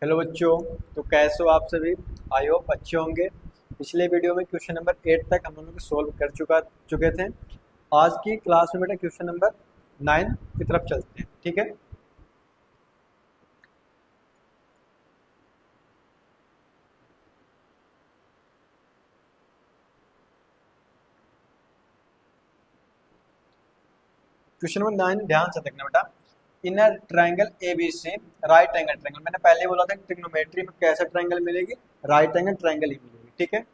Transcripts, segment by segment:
Hello बच्चों। तो कैसे हो आप सभी? आई होप अच्छे होंगे। पिछले वीडियो में क्वेश्चन नंबर 8 तक हम लोग सोल्व कर चुके थे। आज की क्लास में बेटा क्वेश्चन नंबर 9 की तरफ चलते हैं, ठीक है। क्वेश्चन नंबर 9 ध्यान से देखना बेटा। In a triangle A B C, right angle triangle, मैंने पहले ही बोला था कि ट्रिग्नोमेट्री में कैसे ट्रायंगल मिलेगी, राइट एंगल ट्रायंगल ही मिलेगी, ठीक है।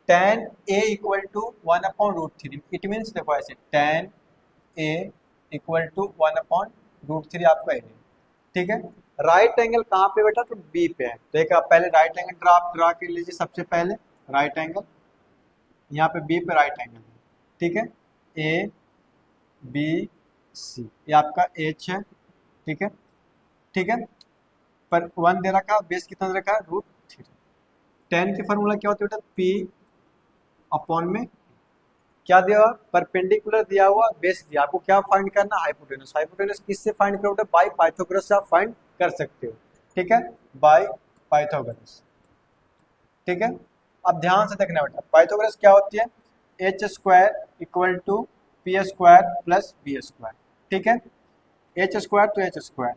tan a equal to 1/√3, it means देखो ऐसे tan a इक्वल टू 1/√3 आपका है, ठीक है। राइट एंगल कहाँ पे बेटा? तो बी पे है। तो एक आप पहले राइट एंगल ड्रा कर लीजिए। सबसे पहले राइट एंगल, यहाँ पे बी पे राइट एंगल है, ठीक है। ए बी सी, ये आपका एच है, ठीक है, ठीक है। पर 1 दे रखा, बेस कितना दे रखा है? √3। टेन की फॉर्मूला क्या होती है बेटा? पी अपॉन में क्या दिया हुआ? परपेंडिकुलर दिया हुआ, बेस दिया। आपको क्या फाइंड करना? हाइपोटेनस। हाइपोटेनस किससे फाइंड करोगे? बाय पाइथागोरस से आप फाइंड कर सकते हो, ठीक है, बाय पाइथागोरस, ठीक है। अब ध्यान से देखना बेटा, पाइथागोरस क्या होती है? H square equal to P square plus B square, ठीक है। एच स्क्वायर तो एच स्क्वायर।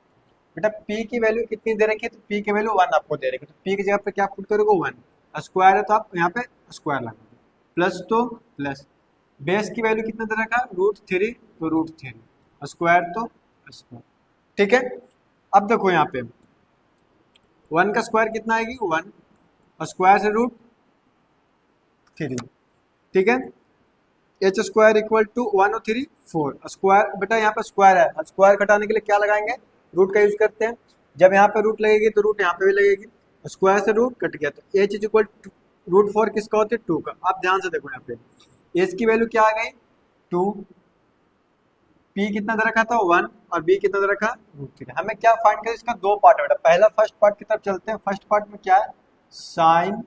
बेटा पी की वैल्यू कितनी दे रखी है? तो पी की वैल्यू 1 आपको दे रखी है, तो पी की जगह पे क्या पुट करोगे? 1। स्क्वायर है तो आप यहाँ पे स्क्वायर लगाओगे, प्लस तो प्लस। बेस की वैल्यू कितना दे रखा है? √3, तो √3, स्क्वायर तो स्क्वायर, ठीक है। अब देखो यहाँ पे 1 का स्क्वायर कितना आएगी? 1, स्क्वायर से √3, ठीक है। एच स्क्वायर इक्वल टू 1 और 3 4, स्क्वायर बेटा यहाँ पे स्क्वायर है, स्क्वायर घटाने के लिए क्या लगाएंगे? रूट का यूज करते हैं। जब यहाँ पे रूट लगेगी तो रूट यहाँ पे भी लगेगी, स्क्वायर से रूट कट गया, तो एच इज इक्वल टू √4 किसका होता है? 2 का। आप ध्यान से देखो यहाँ पे एच की वैल्यू क्या आ गई? 2। पी कितना दे रखा था? 1। और बी कितना दे रखा? √3। हमें क्या फाइंड करें? इसका दो पार्ट है बेटा। पहला फर्स्ट पार्ट की तरफ चलते हैं। फर्स्ट पार्ट में क्या है? Sign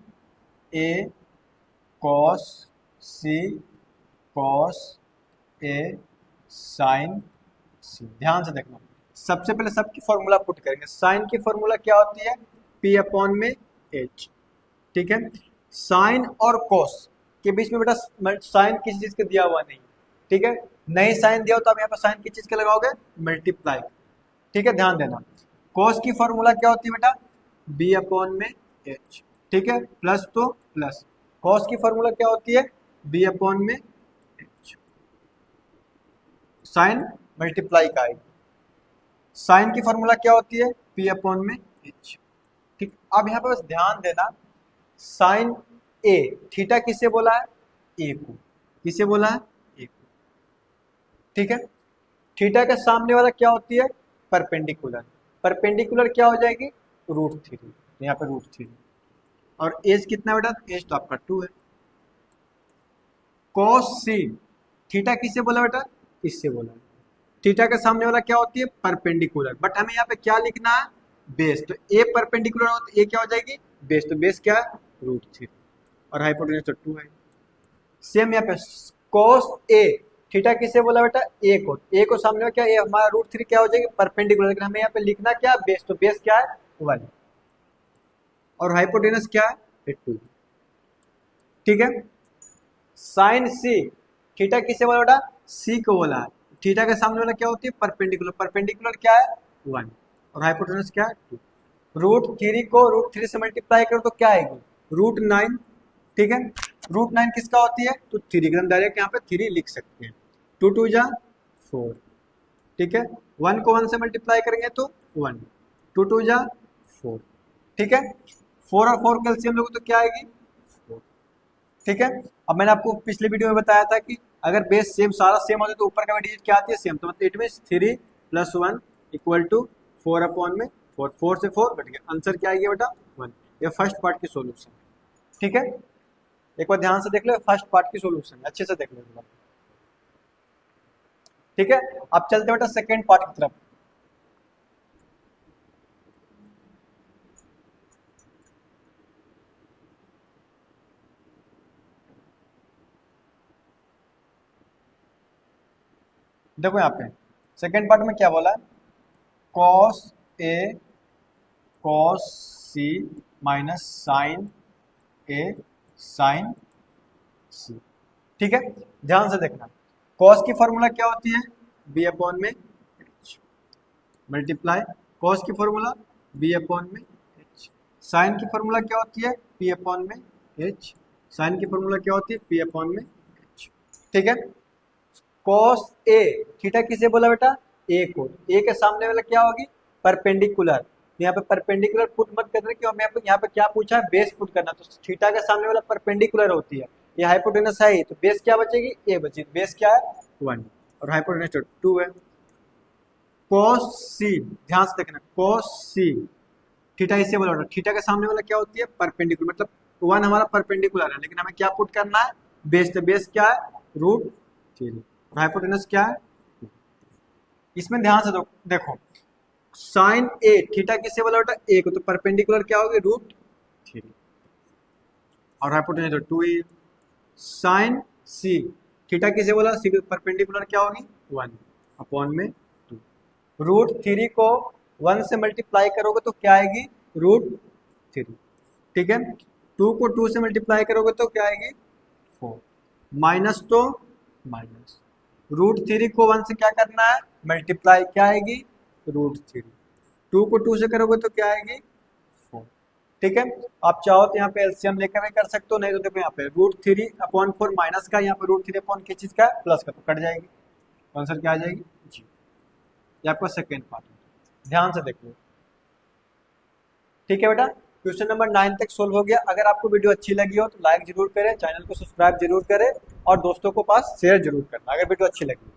A cos C cos A sign सी। ध्यान से देखना, सबसे पहले सबकी फॉर्मूला पुट करेंगे। साइन की फॉर्मूला क्या होती है? पी अपॉन में एच, ठीक है। साइन और कॉस के बीच में बेटा साइन किसी चीज का दिया हुआ नहीं, ठीक है। नहीं साइन दिया हो तो आप यहाँ पर साइन किस चीज के लगाओगे? मल्टीप्लाई, ठीक है, ध्यान देना। कॉस की फॉर्मूला क्या होती है बेटा? बी अपॉन में एच, ठीक है, प्लस तो प्लस। कॉस की फॉर्मूला क्या होती है? बी अपॉन में एच, साइन मल्टीप्लाई का आएगी। साइन की फॉर्मूला क्या होती है? पी अपॉन में एच, ठीक। अब यहाँ पर बस ध्यान देना, साइन ए, थीटा किसे बोला है? ए को। किसे बोला है? ए को, ठीक है। थीटा के सामने वाला क्या होती है? परपेंडिकुलर। परपेंडिकुलर क्या हो जाएगी? √3, यहाँ पे √3। और एज कितना बेटा? एज तो आपका 2 है। कॉस सी, थीटा किसे बोला बेटा? इससे बोला है। थीटा के सामने वाला क्या होती है? परपेंडिकुलर। बट हमें यहाँ पे क्या लिखना है? बेस। तो ए परपेंडिकुलर हो तो ए क्या हो जाएगी? बेस। तो बेस क्या है? √3, और हाइपोटेनस तो 2 है। सेम यहाँ पे cos ए, थीटा किसे बोला बेटा? ए को। ए को सामने में क्या? ए हमारा √3 क्या हो जाएगी? परपेंडिकुलर। लेकिन हमें यहाँ पे लिखना क्या है? बेस। तो बेस क्या है? 1, और हाइपोटेनस क्या है? 2, ठीक है। साइन सी, थीटा किसे बोला बेटा? सी को बोला है। थीटा के सामने वाला क्या होती है? परपेंडिकुलर। परपेंडिकुलर क्या है? 1, और हाइपोटेनस क्या है? 2। √3 को √3 से मल्टीप्लाई करो तो क्या आएगी? √9, ठीक है। √9 किसका होती है? तो 3 का। हम डायरेक्ट यहाँ पे 3 लिख सकते हैं। 2 2 जा 4, ठीक है। 1 को 1 से मल्टीप्लाई करेंगे तो 1, 2 2 जा 4, ठीक है। 4 और 4 कैल्सियम लोगे तो क्या आएगी? 4, ठीक है। अब मैंने आपको पिछले वीडियो में बताया था कि अगर बेस सेम सारा सेम होता है तो ऊपर का भी डिजिट क्या आती है? सेम। तो मतलब it mean 3 + 1 equal to 4 upon में 4, 4 से 4 कट गया, आंसर क्या आएगी बेटा? 1। ये फर्स्ट पार्ट की सोल्यूशन, ठीक है। एक बार ध्यान से देख लो, फर्स्ट पार्ट की सोल्यूशन अच्छे से देख लो एक बार, ठीक है। अब चलते बेटा सेकेंड पार्ट की तरफ। देखो यहाँ पे सेकेंड पार्ट में क्या बोला है? Cos A cos C minus sign A sign सी। ठीक है, ध्यान से देखना, कॉस की फॉर्मूला क्या होती है, बी अपॉन में एच, मल्टीप्लाई कॉस की फॉर्मूला बी अपॉन में एच, साइन की फॉर्मूला क्या होती है, पी अपॉन में एच, साइन की फॉर्मूला क्या होती है, पी अपॉन में एच। ठीक है, कॉस ए, थीटा किसे बोला बेटा, ए को, ए के सामने वाला क्या होगी, परपेंडिकुलर, यहाँ पे परपेंडिकुलर पुट मत करना, क्यों हमें यहाँ पे क्या पूछा है, बेस पुट करना, तो थीटा के सामने वाला परपेंडिकुलर होती है, ये हाइपोटेनस है ही, तो बेस क्या बचेगी, ए बची, बेस क्या है 1 और हाइपोटेनस 2 है। कॉस सी, ध्यान से देखना, कॉस सी, थीटा इसे बोला बेटा, थीटा के सामने वाला क्या होती है, परपेंडिकुलर, मतलब 1 हमारा परपेंडिकुलर है, लेकिन हमें क्या पुट करना है, बेस, तो बेस क्या है √3 और हाइपोटेनस क्या है, इसमें ध्यान से देखो, साइन ए, थीटा किससे बोला बेटा, ए को, तो परपेंडिकुलर क्या होगी, √3 और हाइपोटेनस 2 ही। साइन सी, थीटा किसे बोला, सी को, परपेंडिकुलर क्या होगी 1 अपॉन में 2, √3 को 1 से मल्टीप्लाई करोगे तो क्या आएगी, √3। ठीक है, 2 को 2 से मल्टीप्लाई करोगे तो क्या आएगी 4, माइनस तो माइनस, √3 को 1 से क्या करना है, मल्टीप्लाई, क्या आएगी √3, 2 को 2 से करोगे तो क्या आएगी 4। ठीक है, आप चाहो तो यहाँ पे एलसीएम लेकर भी कर सकते हो, नहीं तो देखो यहाँ पे √3 अपॉन 4 माइनस का, यहाँ पे √3 अपॉन किस चीज का, प्लस का, तो कट जाएगी, आंसर क्या आ जाएगी जी। ये आपका सेकेंड पार्ट, ध्यान से देखो। ठीक है बेटा, क्वेश्चन नंबर 9 तक सोल्व हो गया। अगर आपको वीडियो अच्छी लगी हो तो लाइक जरूर करें, चैनल को सब्सक्राइब जरूर करें और दोस्तों को पास शेयर जरूर करना अगर वीडियो अच्छी लगी।